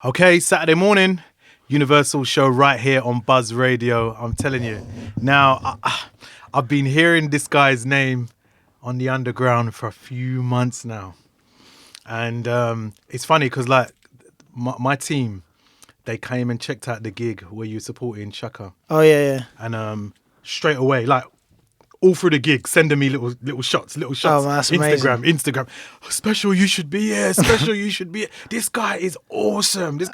Okay, Saturday morning, Universal show right here on Buzz Radio. I'm telling you. Now, I've been hearing this guy's name on the underground for a few months now. And it's funny because like my team, they came and checked out the gig where you were supporting Chaka. Oh, yeah. And straight away, like all through the gig, sending me little shots. Oh, that's Instagram. Special, you should be here. Special, you should be here. This guy is awesome. That's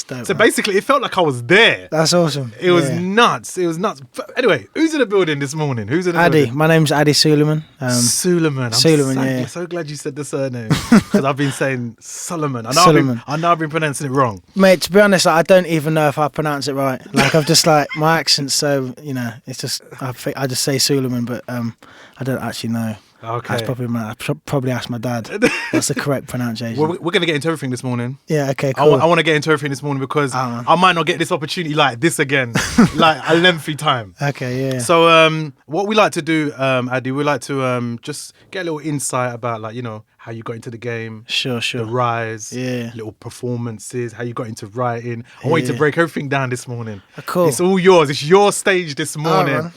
dope, So man. basically, it felt like I was there. That's awesome. It was nuts. But anyway, who's in the building this morning? Who's in the Ady. building? My name's Ady Suleiman. Suleiman. Suleiman, So glad you said the surname because I've been saying Suleiman. I know I've been pronouncing it wrong. Mate, to be honest, I don't even know if I pronounce it right. Like, I've just like, my accent's so, it's just, I just say Suleiman, but I don't actually know. Okay. That's probably I probably ask my dad. That's the correct pronunciation. Well, we're going to get into everything this morning. Yeah, okay, cool. I want to get into everything this morning because I might not get this opportunity like this again, like a lengthy time. Okay, yeah. So what we like to do, Ady, we like to just get a little insight about like, how you got into the game. Sure. The rise, little performances, how you got into writing. I want you to break everything down this morning. Cool. It's all yours. It's your stage this morning.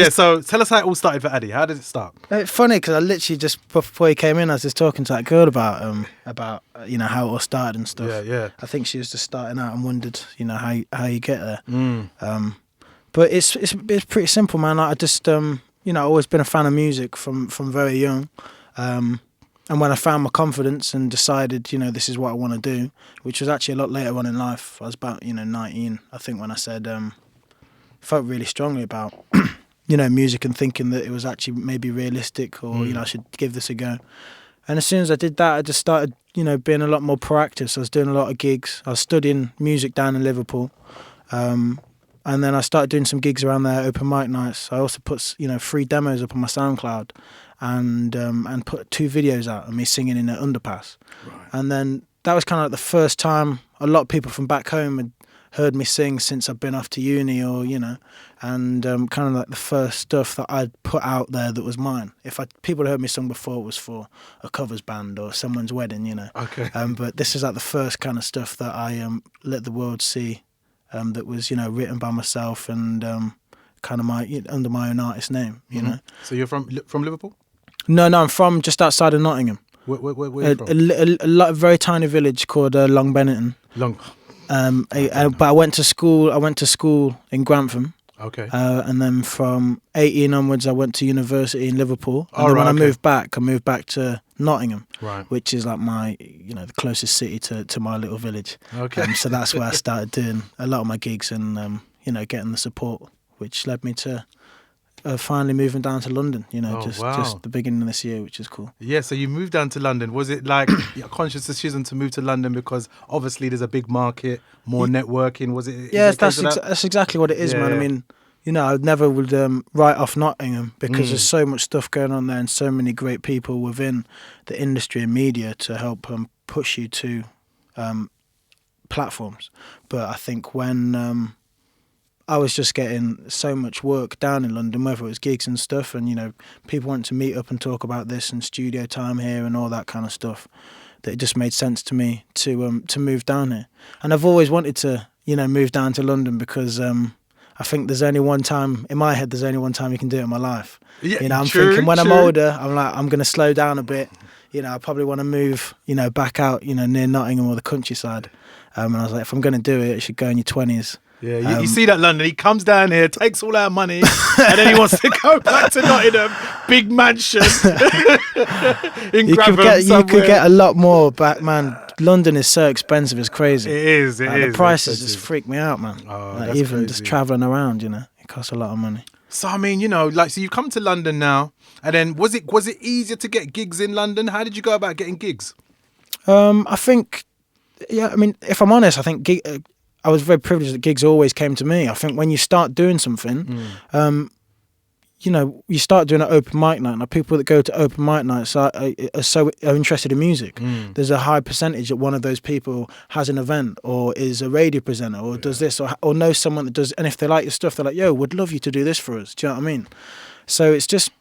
So tell us how it all started for Ady. How did it start? It's funny because I literally just before you came in, I was just talking to that girl about how it all started and stuff. Yeah. I think she was just starting out and wondered, how you get there. But it's pretty simple, man. I just I've always been a fan of music from very young. And when I found my confidence and decided, this is what I want to do, which was actually a lot later on in life. I was about 19, I think, when I said felt really strongly about music and thinking that it was actually maybe realistic or I should give this a go. And as soon as I did that, I just started being a lot more proactive. So I was doing a lot of gigs. I was studying music down in Liverpool, and then I started doing some gigs around there, open mic nights. I also put 3 demos up on my SoundCloud, and put 2 videos out of me singing in an underpass. Right. And then that was kind of like the first time a lot of people from back home had heard me sing since I'd been off to uni, or and kind of like the first stuff that I'd put out there that was mine. People had heard me sing before, it was for a covers band or someone's wedding, Okay. But this is like the first kind of stuff that I let the world see, that was written by myself and kind of under my own artist name. So you're from Liverpool? No, I'm from just outside of Nottingham. Where are you from? A very tiny village called Long Benetton. But I went to school. In Grantham. Okay. And then from 18 onwards, I went to university in Liverpool. And then when I moved back to Nottingham, right, which is like my, the closest city to my little village. Okay. So that's where I started doing a lot of my gigs and getting the support, which led me to finally moving down to London. Just the beginning of this year, which is cool. Yeah. So you moved down to London. Was it like a conscious decision to move to London because obviously there's a big market, more networking? Was it? Yeah, that's exactly what it is, man. Yeah. I mean, I never would write off Nottingham because there's so much stuff going on there and so many great people within the industry and media to help push you to platforms. But I think when I was just getting so much work down in London, whether it was gigs and stuff, and people want to meet up and talk about this and studio time here and all that kind of stuff, that it just made sense to me to move down here. And I've always wanted to move down to London because I think there's only one time in my head you can do it in my life. Yeah, I'm thinking when I'm older, I'm going to slow down a bit. I probably want to move back out near Nottingham or the countryside. And I was like, if I'm going to do it, it should go in your 20s. Yeah, you see that London, he comes down here, takes all our money, and then he wants to go back to Nottingham, big mansion in Grantham You could get a lot more back, man. London is so expensive, it's crazy. It is. The prices just freak me out, man. That's even crazy. just travelling around, it costs a lot of money. So I mean, so you've come to London now, and then was it easier to get gigs in London? How did you go about getting gigs? I think, I mean, if I'm honest, I think I was very privileged that gigs always came to me. I think when you start doing something, you start doing an open mic night. Now, people that go to open mic nights are interested in music. There's a high percentage that one of those people has an event or is a radio presenter or does this or knows someone that does. And if they like your stuff, they're like, "Yo, would love you to do this for us." Do you know what I mean? So it's just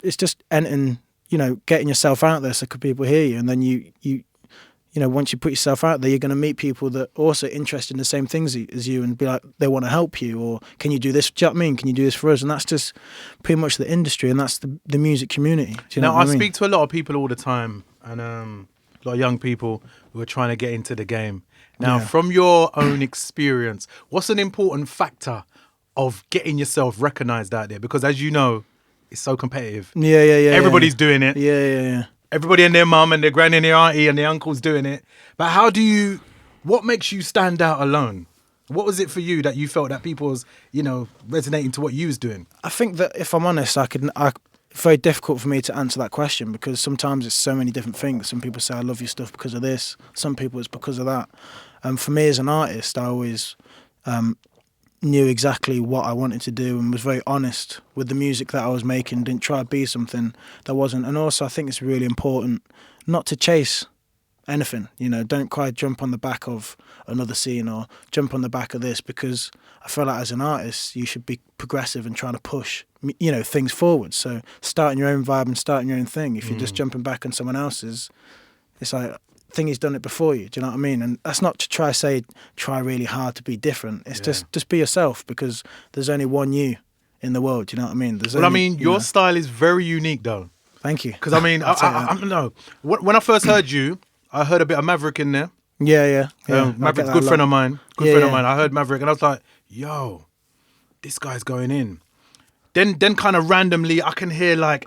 entering, getting yourself out there so people hear you, and then you once you put yourself out there, you're going to meet people that are also interested in the same things as you, and be like, they want to help you, or can you do this? Do you know what I mean? Can you do this for us? And that's just pretty much the industry, and that's the music community. Do you know what I mean? speak to a lot of people all the time, and a lot of young people who are trying to get into the game. Now, from your own experience, what's an important factor of getting yourself recognised out there? Because as you know, it's so competitive. Yeah. Everybody's doing it. Yeah. Everybody and their mum and their granny and their auntie and their uncle's doing it. But what makes you stand out alone? What was it for you that you felt that people was, resonating to what you was doing? I think that if I'm honest, it's very difficult for me to answer that question, because sometimes it's so many different things. Some people say, I love your stuff because of this. Some people it's because of that. And for me as an artist, I always knew exactly what I wanted to do and was very honest with the music that I was making. Didn't try to be something that wasn't. And also I think it's really important not to chase anything. Don't quite jump on the back of another scene or jump on the back of this, because I feel like as an artist you should be progressive and trying to push things forward. So starting your own vibe and starting your own thing. If you're just jumping back on someone else's, it's like, thing he's done it before you. Do you know what I mean? And that's not to try really hard to be different. It's just be yourself, because there's only one you in the world. Do you know what I mean? Your style is very unique though. Thank you. Because I don't know. When I first heard you, I heard a bit of Maverick in there. Yeah. Maverick's a good friend of mine. Of mine. I heard Maverick and I was like, yo, this guy's going in. Then kind of randomly I can hear like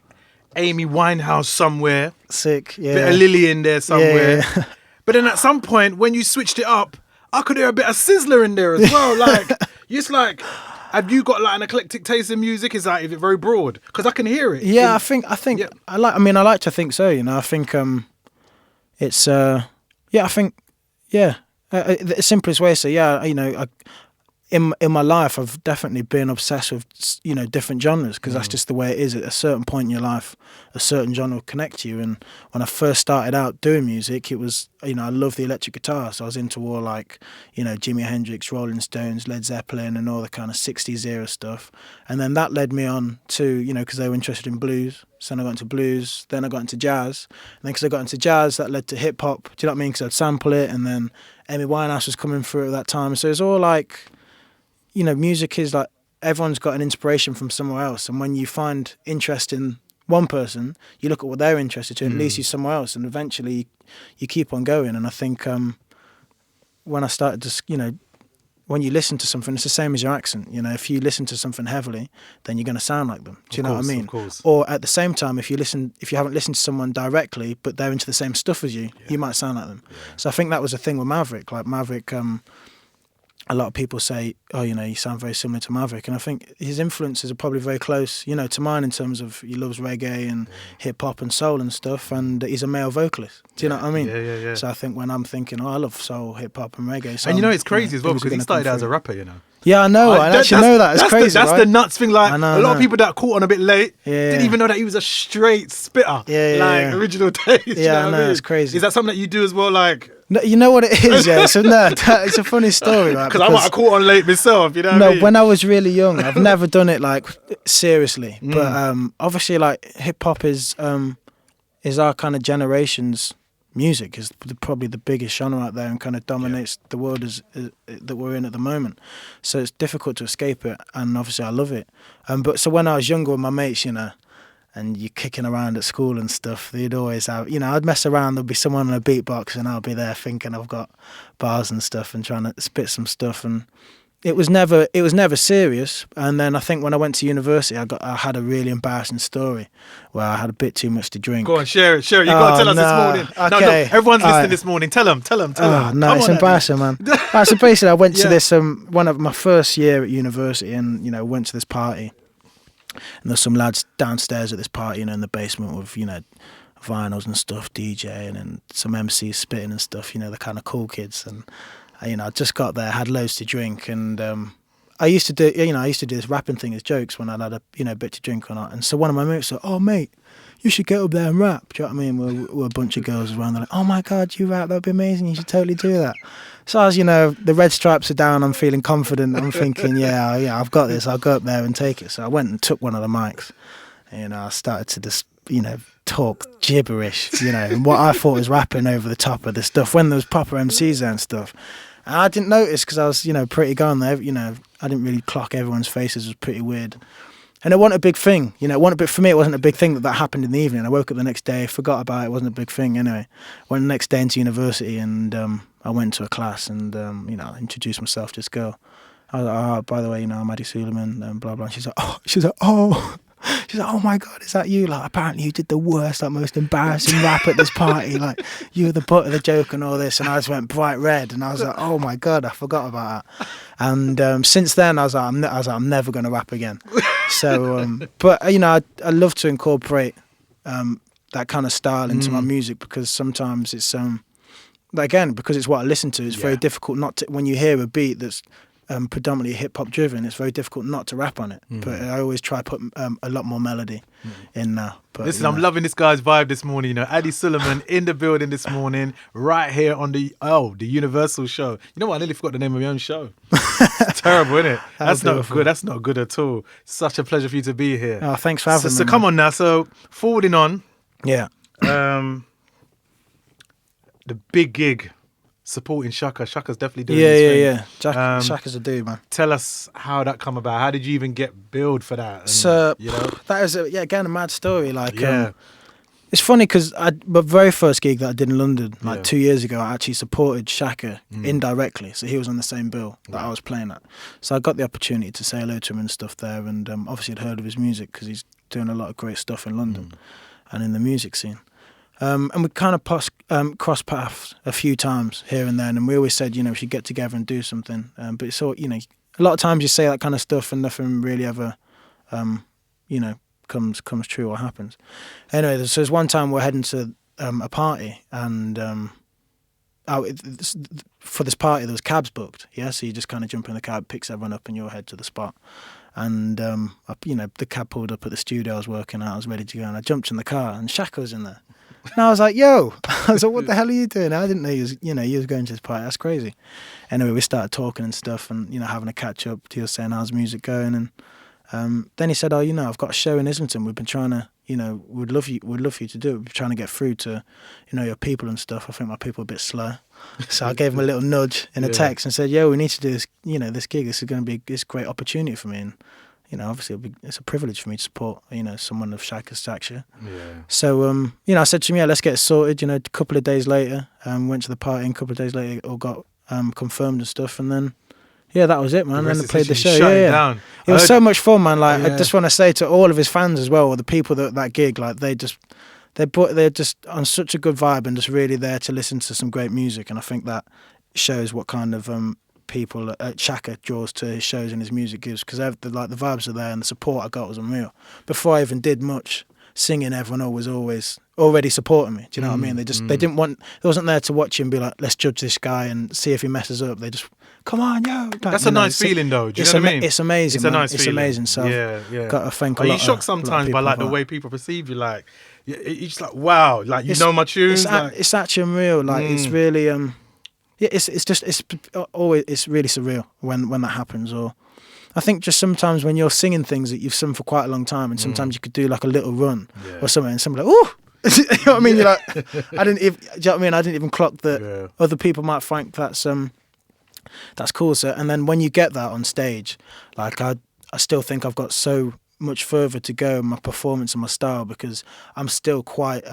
Amy Winehouse somewhere. Sick, yeah. Bit of Lily in there somewhere. Yeah. But then at some point when you switched it up, I could hear a bit of Sizzler in there as well. Like, it's like, have you got like an eclectic taste in music? Is it very broad? Because I can hear it. Yeah, I think I like to think so. I think it's the simplest way. So in my life, I've definitely been obsessed with different genres, because that's just the way it is. At a certain point in your life, a certain genre will connect to you. And when I first started out doing music, it was I love the electric guitar, so I was into all like Jimi Hendrix, Rolling Stones, Led Zeppelin, and all the kind of '60s era stuff. And then that led me on to because they were interested in blues. So then I got into blues, then I got into jazz, and then because I got into jazz, that led to hip hop. Do you know what I mean? Because I'd sample it, and then Amy Winehouse was coming through at that time. So it's all like, music is like, everyone's got an inspiration from somewhere else. And when you find interest in one person, you look at what they're interested in, and leads you somewhere else. And eventually you keep on going. And I think when I started to, when you listen to something, it's the same as your accent. If you listen to something heavily, then you're going to sound like them. Do you know what I mean? Of course. Or at the same time, if you haven't listened to someone directly, but they're into the same stuff as you, you might sound like them. Yeah. So I think that was the thing with Maverick. Like Maverick, a lot of people say, oh, you sound very similar to Maverick. And I think his influences are probably very close, to mine, in terms of he loves reggae and hip hop and soul and stuff. And he's a male vocalist. Do you know what I mean? Yeah. So I think when I'm thinking, I love soul, hip hop and reggae. So and it's crazy as well, because he started out as a rapper, Yeah, I know. I actually know that. It's crazy. That's right? the nuts thing. Like, a lot of people that caught on a bit late didn't Yeah. even know that he was a straight spitter. Yeah. Original days. Yeah, I know. It's crazy. Is that something that you do as well? Like, no, you know what it is, yeah. So it's a funny story, right? Because I might have caught on late myself. You know. No, what I mean? when I was really young, I've never done it like seriously. But obviously, like hip hop is our kind of generation's music, is probably the biggest genre out there and kind of dominates the world that we're in at the moment. So it's difficult to escape it, and obviously I love it. But so when I was younger with my mates, and you're kicking around at school and stuff, they'd always have, I'd mess around, there'd be someone on a beatbox and I'll be there thinking I've got bars and stuff and trying to spit some stuff, and it was never serious. And then I think when I went to university, I had a really embarrassing story where I had a bit too much to drink. Go on, share it. You got to tell us this morning. Okay. No, everyone's listening this morning. Tell them. Oh, no, it's embarrassing, man. Right, so basically I went to this, one of my first year at university, and, went to this party. And there's some lads downstairs at this party, in the basement with, vinyls and stuff, DJing, and some MCs spitting and stuff, the kind of cool kids. And, I just got there, had loads to drink, and I used to do this rapping thing as jokes when I had a bit to drink or not. And so one of my mates said, "Oh mate, you should get up there and rap." Do you know what I mean? We're a bunch of girls around. They're like, "Oh my God, you rap? That'd be amazing. You should totally do that." So as the red stripes are down, I'm feeling confident. I'm thinking, yeah, I've got this. I'll go up there and take it. So I went and took one of the mics. I started to just talk gibberish, and what I thought was rapping over the top of the stuff when there was proper MCs there and stuff. And I didn't notice because I was, pretty gone there. I didn't really clock everyone's faces. It was pretty weird. And it wasn't a big thing, for me, it wasn't a big thing that happened in the evening. I woke up the next day, forgot about it. It wasn't a big thing anyway. Went the next day into university and I went to a class and, I introduced myself to this girl. I was like, oh, by the way, I'm Ady Suleiman and blah, blah. And she's like, oh. She's like, oh my God, is that you? Like, apparently you did the worst, like, most embarrassing rap at this party. Like, you were the butt of the joke and all this. And I just went bright red. And I was like, oh my God, I forgot about that. And since then, I was like, I'm never going to rap again. So, but, I love to incorporate that kind of style into my music because sometimes it's, again, because it's what I listen to, it's very difficult not to, when you hear a beat that's predominantly hip hop driven, it's very difficult not to rap on it. But I always try to put a lot more melody in now. But, listen, I'm loving this guy's vibe this morning. Ady Suleiman in the building this morning, right here on the Universal show. You know what? I nearly forgot the name of my own show. It's terrible, isn't it? That's not good. That's not good at all. Such a pleasure for you to be here. Oh, thanks for having me. So come on now. So forwarding on. Yeah. The big gig. Supporting Chaka. Chaka's definitely doing this thing. Chaka's a dude, man. Tell us how that come about. How did you even get billed for that? And, so that is again a mad story. Like, yeah. It's funny because my very first gig that I did in London, 2 years ago, I actually supported Chaka indirectly. So he was on the same bill that I was playing at. So I got the opportunity to say hello to him and stuff there, and obviously I'd heard of his music because he's doing a lot of great stuff in London and in the music scene. And we kind of crossed paths a few times here and then, and we always said, we should get together and do something. But it's all, a lot of times you say that kind of stuff and nothing really ever, comes true or happens. Anyway, so there's one time we're heading to a party, and for this party there was cabs booked. Yeah, so you just kind of jump in the cab, picks everyone up, and you'll head to the spot. And the cab pulled up at the studio I was working at. I was ready to go, and I jumped in the car, and Chaka was in there. And I was like, yo, I was like, what the hell are you doing? I didn't know you was going to this party. That's crazy. Anyway, we started talking and stuff and, having a catch up. He was saying, how's music going? And then he said, I've got a show in Islington. We've been trying to, we'd love for you to do it. We're trying to get through to, your people and stuff. I think my people are a bit slow. So I gave him a little nudge in a text and said, we need to do this, this gig. This is going to be this great opportunity for me. And, obviously it's a privilege for me to support, someone of Chaka's stature. Yeah. So, I said to him, let's get it sorted. A couple of days later, went to the party, and a couple of days later, it all got confirmed and stuff. And then, that was it, man. And then they played the show. Down. It was so much fun, man. Like, I just want to say to all of his fans as well, or the people that gig, like, they're just on such a good vibe and just really there to listen to some great music. And I think that shows what kind of people Chaka draws to his shows and his music gives, because the vibes are there and the support I got was unreal. Before I even did much singing, everyone was always already supporting me. Do you know what I mean? They wasn't there to watch you and be like, let's judge this guy and see if he messes up. They just, come on, yo. Like, that's a nice feeling, though. Do you know what I mean? It's amazing. It's a nice feeling. It's amazing. So got to thank a lot. Are you shocked sometimes by the way people perceive you? Like, you're just like, wow, like know my tunes. It's actually unreal. Like, it's really it's really surreal when that happens. Or I think just sometimes when you're singing things that you've sung for quite a long time, and sometimes you could do like a little run or something, and somebody's like, ooh. You know what I mean? You're like, do you know what I mean? I didn't even clock that other people might think that's cool. So, and then when you get that on stage, like I still think I've got so much further to go in my performance and my style, because I'm still quite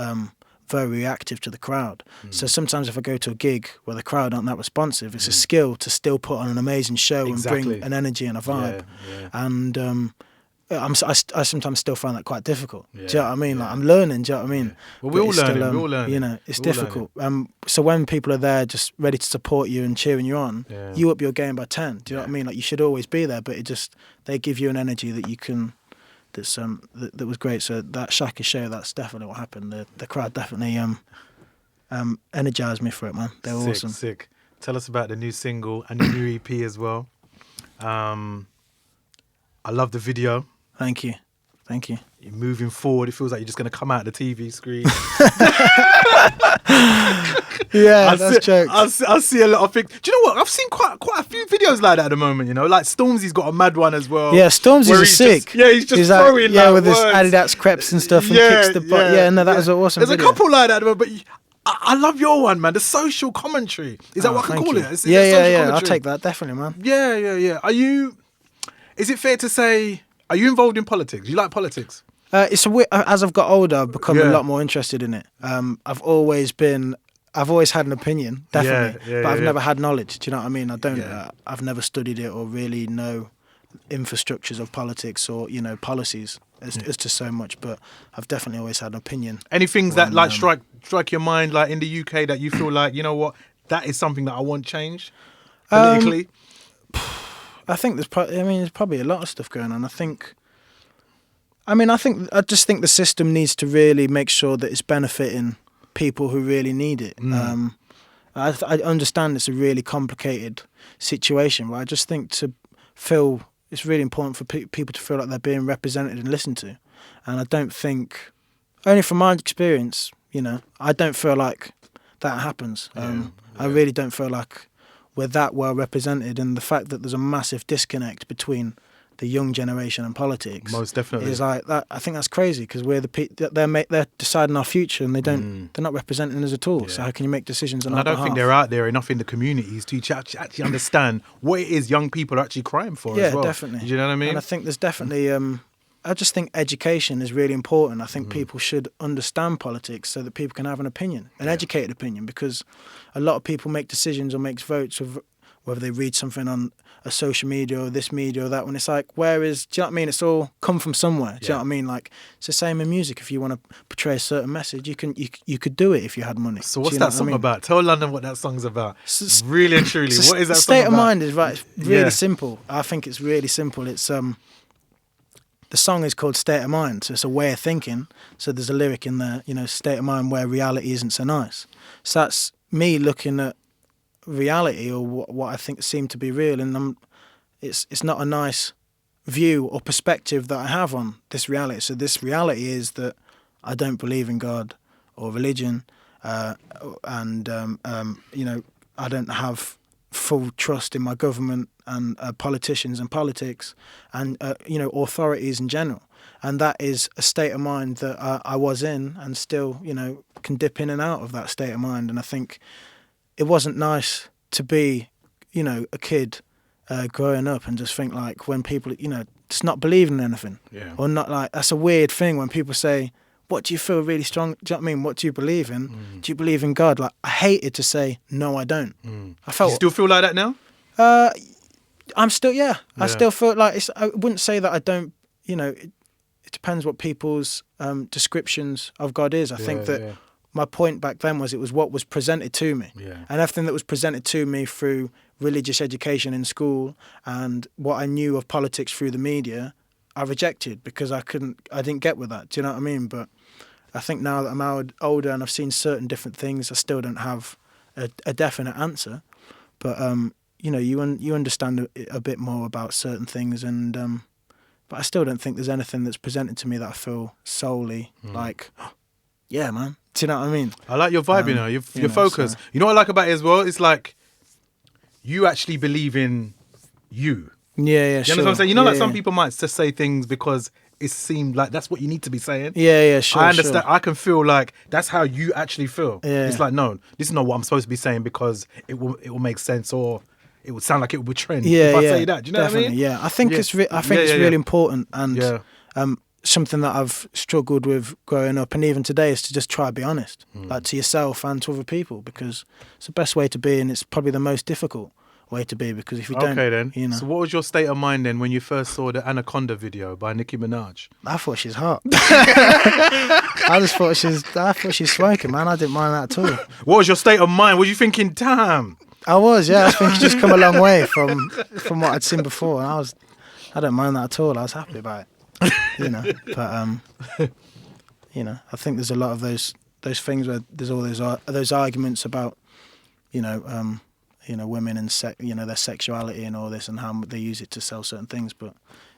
very reactive to the crowd. So sometimes if I go to a gig where the crowd aren't that responsive, it's a skill to still put on an amazing show and bring an energy and a vibe. And I sometimes still find that quite difficult. Do you know what I mean? Like, I'm learning. Do you know what I mean? Well, we're all learning. It's difficult. So when people are there just ready to support you and cheering you on, you up your game by 10. Do you know what I mean? Like, you should always be there, but they give you an energy that you can. That was great. So that Chaka show, that's definitely what happened. The crowd definitely energized me for it, man. They were awesome. Sick. Tell us about the new single and the new EP as well. I love the video. Thank you. You're moving forward. It feels like you're just going to come out of the TV screen. Yeah, that's jokes. I see a lot of things. Do you know what? I've seen quite a few videos like that at the moment. You know, like Stormzy's got a mad one as well. Yeah, Stormzy's where is sick. He's just throwing like, with words. his Adidas crepes and stuff and kicks the butt. Yeah, no, that was an awesome. There's video. a couple like that, but I love your one, man. The social commentary. Is that what I can call it? Yeah. I'll take that definitely, man. Yeah. Is it fair to say? Are you involved in politics? Do you like politics? It's a as I've got older, I've become a lot more interested in it. I've always had an opinion, definitely, but I've never had knowledge. Do you know what I mean? I don't. I've never studied it or really know infrastructures of politics or policies as to so much. But I've definitely always had an opinion. Any things that like strike your mind, like in the UK, that you feel like what, that is something that I want changed politically? I think there's probably a lot of stuff going on. I just think the system needs to really make sure that it's benefiting people who really need it. I understand it's a really complicated situation, but I just think it's really important for people to feel like they're being represented and listened to. And I don't think, only from my experience, I don't feel like that happens. I really don't feel like we're that well represented, and the fact that there's a massive disconnect between the young generation and politics, most definitely, is like that. I think that's crazy because we're they're deciding our future, and they're not representing us at all. Yeah. So how can you make decisions on our behalf? I don't think they're out there enough in the communities to actually understand what it is young people are actually crying for. As well. Definitely. Do you know what I mean? And I think there's definitely. I just think education is really important. I think people should understand politics so that people can have an opinion, an educated opinion, because a lot of people make decisions or make votes of whether they read something on a social media or this media or that one. It's like, do you know what I mean? It's all come from somewhere. Do you know what I mean? Like, it's the same in music. If you want to portray a certain message, you could do it if you had money. So what's that song about? Tell London what that song's about. Really and truly, what is that song about? State of mind is right. It's really simple. I think it's really simple. It's the song is called State of Mind, so it's a way of thinking. So there's a lyric in there, state of mind where reality isn't so nice. So that's me looking at reality or what I think seem to be real, and it's not a nice view or perspective that I have on this reality. So this reality is that I don't believe in God or religion, and I don't have full trust in my government and politicians and politics and authorities in general, and that is a state of mind that I was in and still can dip in and out of that state of mind. And I think it wasn't nice to be a kid growing up and just think like when people just not believing in anything, or not, like that's a weird thing when people say, what do you feel really strong? Do you know what I mean? What do you believe in? Do you believe in God? Like, I hated to say, no, I don't. I felt. You still feel like that now? I'm still, I still feel like I wouldn't say that I don't, it depends what people's descriptions of God is. I think that my point back then was it was what was presented to me. And everything that was presented to me through religious education in school and what I knew of politics through the media, I rejected because I didn't get with that. Do you know what I mean? But I think now that I'm older and I've seen certain different things, I still don't have a definite answer. But you understand a bit more about certain things, and but I still don't think there's anything that's presented to me that I feel solely like, yeah, man. Do you know what I mean? I like your vibe, your focus. So. You know what I like about it as well? It's like you actually believe in you. Yeah, you know what I'm saying? Like some people might just say things because it seemed like that's what you need to be saying. Yeah, sure. I understand. Sure. I can feel like that's how you actually feel. Yeah. It's like, no, this is not what I'm supposed to be saying because it will make sense, or it would sound like it would trend if I say that. Do you know definitely. what I mean? Yeah, I think it's really important, and something that I've struggled with growing up and even today is to just try to be honest, like to yourself and to other people, because it's the best way to be, and it's probably the most difficult way to be, because if you don't, then. So what was your state of mind then when you first saw the Anaconda video by Nicki Minaj? I thought she's hot. I thought she's smoking, man. I didn't mind that at all. What was your state of mind? Were you thinking, damn? I was, yeah. I think she's just come a long way from what I'd seen before, and I don't mind that at all. I was happy about it, But I think there's a lot of those things where there's all those arguments about, women and their sexuality and all this and how they use it to sell certain things. But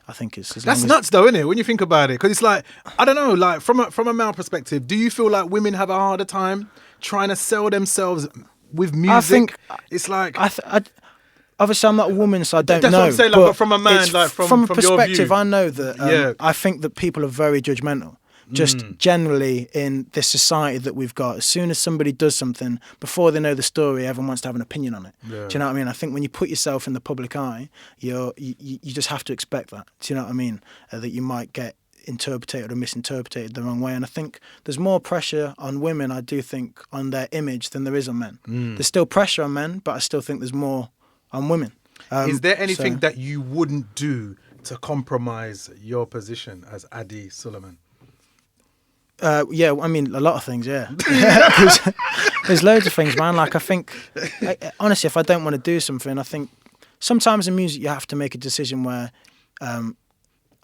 I think that's nuts, though, isn't it? When you think about it, because it's like, I don't know, like from a male perspective, do you feel like women have a harder time trying to sell themselves with music. I think it's like obviously I'm not a woman, so I don't That's know. what I'm saying, like, but from a man, it's like, from a from your perspective, view. I know that. Yeah. I think that people are very judgmental. Just generally in this society that we've got, as soon as somebody does something, before they know the story, everyone wants to have an opinion on it. Yeah. Do you know what I mean? I think when you put yourself in the public eye, you just have to expect that. Do you know what I mean? That you might get interpreted or misinterpreted the wrong way. And I think there's more pressure on women, I do think, on their image than there is on men. There's still pressure on men, but I still think there's more on women. Is there anything that you wouldn't do to compromise your position as Ady Suleiman? Yeah, I mean, a lot of things, yeah. There's loads of things, man. Like, I think, honestly, if I don't want to do something, I think sometimes in music you have to make a decision where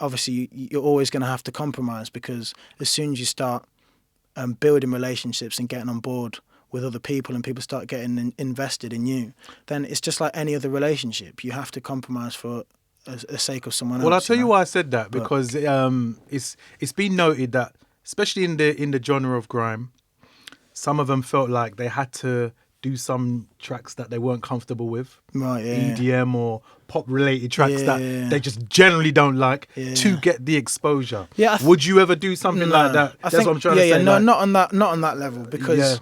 obviously you're always going to have to compromise, because as soon as you start building relationships and getting on board with other people and people start getting invested in you, then it's just like any other relationship. You have to compromise for the sake of someone else. Well, I'll tell you why I said that, because it's been noted that, especially in the genre of grime, some of them felt like they had to do some tracks that they weren't comfortable with, right? Yeah, EDM or pop-related tracks that yeah. they just generally don't like to get the exposure. Yeah, would you ever do something like that? That's what I'm trying to say. Yeah, no, like, not on that level, because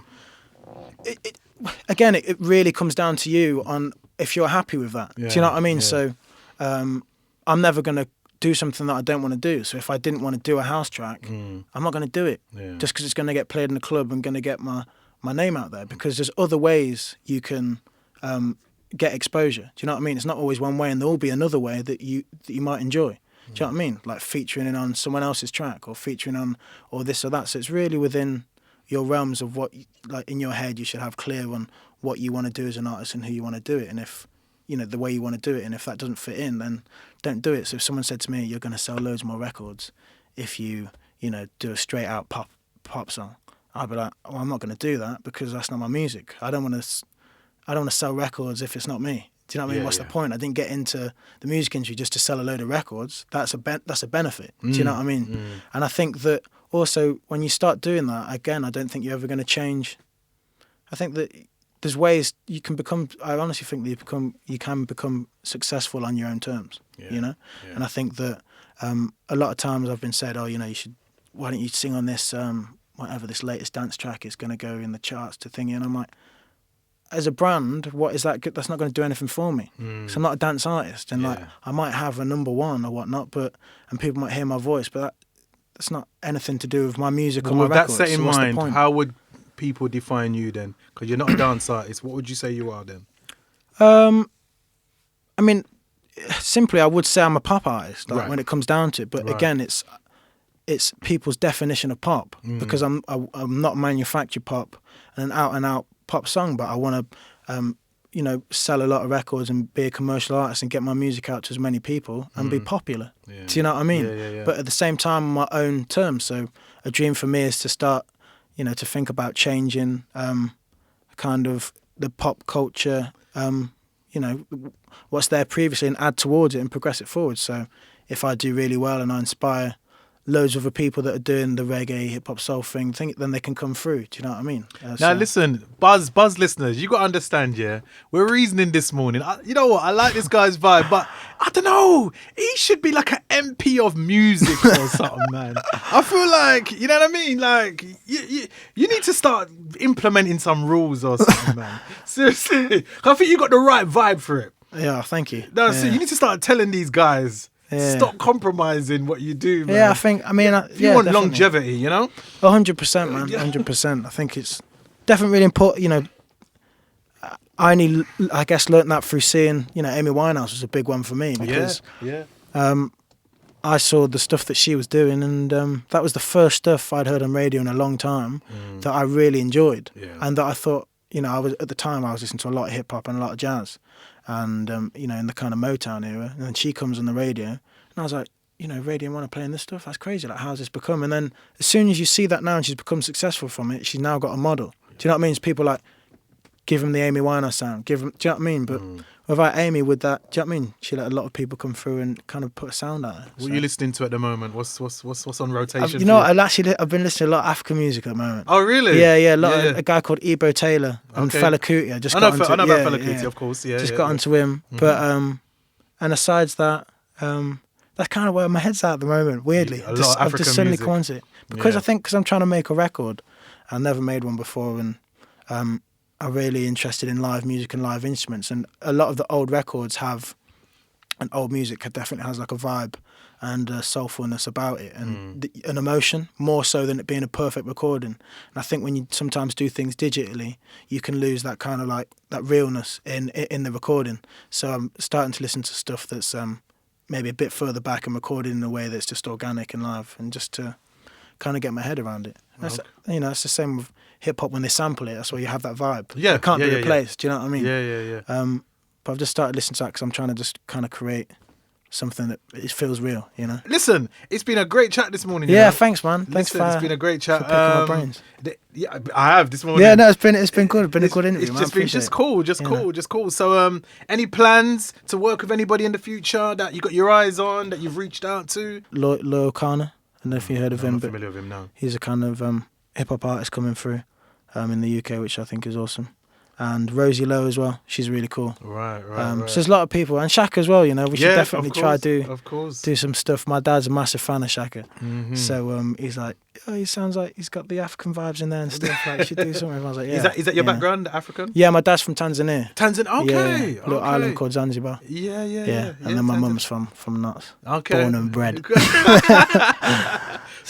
it really comes down to you on if you're happy with that. Yeah, do you know what I mean? yeah. So I'm never gonna do something that I don't want to do. So if I didn't want to do a house track, I'm not going to do it just because it's going to get played in the club and going to get my name out there, because there's other ways you can get exposure. Do you know what I mean? It's not always one way, and there will be another way that you might enjoy. Do you know what I mean? Like featuring in on someone else's track or featuring on or this or that. So it's really within your realms of what, like in your head, you should have clear on what you want to do as an artist and who you want to do it. And if, the way you want to do it, and if that doesn't fit in, then don't do it. So if someone said to me, you're going to sell loads more records if you do a straight out pop song, I'd be like, well, I'm not going to do that, because that's not my music. I don't want to sell records if it's not me. Do you know what I mean? What's the point? I didn't get into the music industry just to sell a load of records. That's a benefit. Do you know what I mean? And I think that also when you start doing that, again, I don't think you're ever going to change. I think that there's ways you can become. I honestly think that you can become successful on your own terms. Yeah. And I think that a lot of times I've been said, oh, why don't you sing on this whatever this latest dance track is going to go in the charts to thingy, and I'm like, as a brand, what is that? That's not going to do anything for me. So I'm not a dance artist, and like I might have a number one or whatnot, and people might hear my voice, but that's not anything to do with my music or my records. With that set in so what's the mind, point? how would people define you then? Because you're not a dance artist. What would you say you are then? I mean, simply, I would say I'm a pop artist, like, Right. when it comes down to it. But Right. again, it's people's definition of pop, because I'm not manufactured pop and an out pop song, but I want to sell a lot of records and be a commercial artist and get my music out to as many people and be popular. Yeah. Do you know what I mean? Yeah. But at the same time, on my own terms. So a dream for me is to start, to think about changing kind of the pop culture, what's there previously, and add towards it and progress it forward. So if I do really well and I inspire loads of other people that are doing the reggae, hip hop, soul thing, then they can come through. Do you know what I mean? Now listen, Buzz listeners, you got to understand, we're reasoning this morning. You know what? I like this guy's vibe, but I don't know. He should be like an MP of music or something, man. I feel like, you know what I mean? Like, you need to start implementing some rules or something, man. Seriously. I think you got the right vibe for it. Yeah, thank you. No, so you need to start telling these guys, stop compromising what you do, man. Yeah, I think, if you want definitely. longevity, 100%, man, 100%. I think it's definitely really important. I only, I guess, learnt that through seeing, Amy Winehouse was a big one for me, because I saw the stuff that she was doing, and that was the first stuff I'd heard on radio in a long time that I really enjoyed, and that I thought, I was at the time I was listening to a lot of hip hop and a lot of jazz, and in the kind of Motown era, and then she comes on the radio, and I was like, Radio One are playing this stuff? That's crazy. Like, how's this become? And then as soon as you see that now and she's become successful from it, she's now got a model. Do you know what I mean? It's people like, give him the Amy Winehouse sound. Give him, do you know what I mean? But without Amy, with that, do you know what I mean? She let a lot of people come through and kind of put a sound out. What are you listening to at the moment? What's on rotation? You know, I've been listening to a lot of African music at the moment. Oh, really? Yeah. A guy called Ebo Taylor and Fela Kuti. I know about Fela Kuti, of course. Yeah, got onto him. But and aside that, that's kind of where my head's at the moment. Weirdly, A lot of African I've just suddenly music. come onto it because I think because I'm trying to make a record. I never made one before, and I'm really interested in live music and live instruments. And a lot of the old records have, and old music definitely has like a vibe and a soulfulness about it, and an emotion more so than it being a perfect recording. And I think when you sometimes do things digitally, you can lose that kind of like that realness in the recording. So I'm starting to listen to stuff that's maybe a bit further back and recorded in a way that's just organic and live, and just to kind of get my head around it. That's, you know, it's the same with hip hop when they sample it. That's why you have that vibe. Yeah, it can't be yeah, replaced. Do you know what I mean? Yeah. But I've just started listening to that because I'm trying to just kind of create something that it feels real. You know. Listen, it's been a great chat this morning. Yeah, you know? thanks, man. Thanks Listen, it's been a great chat. for picking my brains. Yeah, I have this morning. Yeah, no, it's been good. It's been a good interview. It's man. just been cool. So, any plans to work with anybody in the future that you got your eyes on, that you've reached out to? Loyal Kana. I don't know if you heard of him, I'm not but familiar with him now. he's a kind of hip hop artist coming through in the UK, which I think is awesome. And Rosie Lowe as well. She's really cool. Right. So there's a lot of people, and Shaka as well. You know, we should definitely try to do some stuff. My dad's a massive fan of Shaka, so he's like, oh, he sounds like he's got the African vibes in there and stuff. Like, you should do something. I was like, yeah. Is that your background, African? Yeah, my dad's from Tanzania. Okay. Yeah, little island called Zanzibar. Yeah. And then my mum's from nuts. Okay. Born and bred.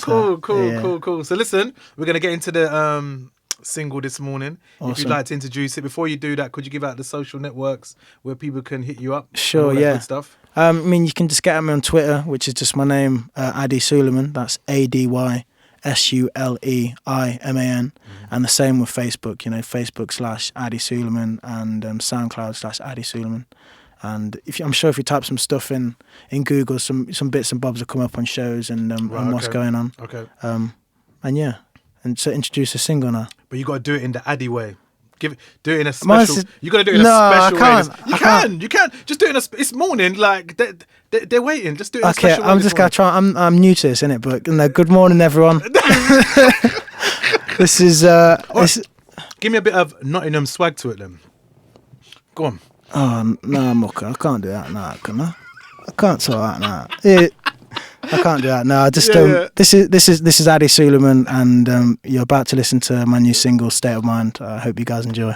Cool. So listen, we're gonna get into the single this morning. Awesome. If you'd like to introduce it, before you do that, could you give out the social networks where people can hit you up? Sure, all that yeah. good stuff. I mean, you can just get at me on Twitter, which is just my name, Ady Suleiman. That's ADY SULEIMAN, and the same with Facebook. You know, Facebook /Ady Suleiman and SoundCloud /Ady Suleiman. And I'm sure if you type some stuff in Google, some bits and bobs will come up on shows and what's going on. Okay. And to introduce a single now. But you got to do it in the Ady way. Do it in a special. You got to do it in a special way. You can't. Just do it in it's morning. Like they're waiting. Just do it in a special way. I'm just gonna try. I'm new to this, innit? But good morning, everyone. This is. Give me a bit of Nottingham swag to it, then. Go on. Oh no, Mucker, I can't do that now, can I? I can't talk that now. I can't do that. No, I just This is Ady Suleiman, and you're about to listen to my new single, State of Mind. I hope you guys enjoy.